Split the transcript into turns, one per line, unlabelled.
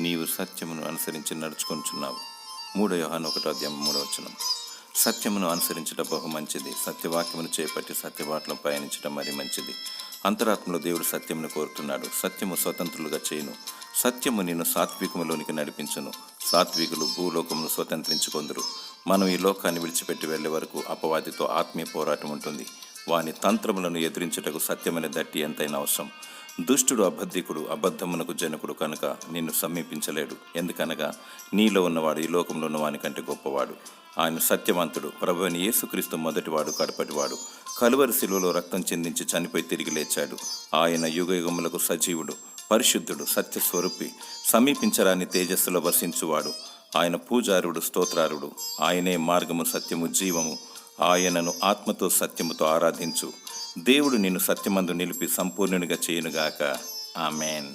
నీవు సత్యమును అనుసరించి నడుచుకొనుచున్నావు. 3 యోహాను 1:3. సత్యమును అనుసరించడం బహు మంచిది. సత్యవాక్యమును చేపట్టి సత్యవాట్లను పయనించడం మరి మంచిది. అంతరాత్మలో దేవుడు సత్యమును కోరుతున్నాడు. సత్యము స్వతంత్రులుగా చేయును. సత్యము నిన్ను సాత్వికములోనికి నడిపించును. సాత్వికులు భూలోకమును స్వతంత్రించుకొందురు. మనం ఈ లోకాన్ని విడిచిపెట్టి వెళ్లే వరకు అపవాదితో ఆత్మీయ పోరాటం ఉంటుంది. వాని తంత్రములను ఎదిరించుటకు సత్యమైన దట్టి ఎంతైనా అవసరం. దుష్టుడు అబద్ధికుడు, అబద్ధమునకు జనకుడు కనుక నిన్ను సమీపించలేడు. ఎందుకనగా నీలో ఉన్నవాడు ఈ లోకంలో ఉన్న వాని కంటే గొప్పవాడు. ఆయన సత్యవంతుడు. ప్రభువైన యేసుక్రీస్తు మొదటివాడు, కడపటివాడు. కలువరి శిలువలో రక్తం చిందించి చనిపోయి తిరిగి లేచాడు. ఆయన యుగయుగములకు సజీవుడు, పరిశుద్ధుడు, సత్యస్వరూపి, సమీపించరాని తేజస్సులో వసించువాడు. ఆయన పూజారుడు, స్తోత్రారుడు. ఆయనే మార్గము, సత్యము, జీవము. ఆయనను ఆత్మతో సత్యముతో ఆరాధించు. దేవుడు నిన్ను సత్యమందు నిలిపి సంపూర్ణునిగా చేయునుగాక. ఆమేన్.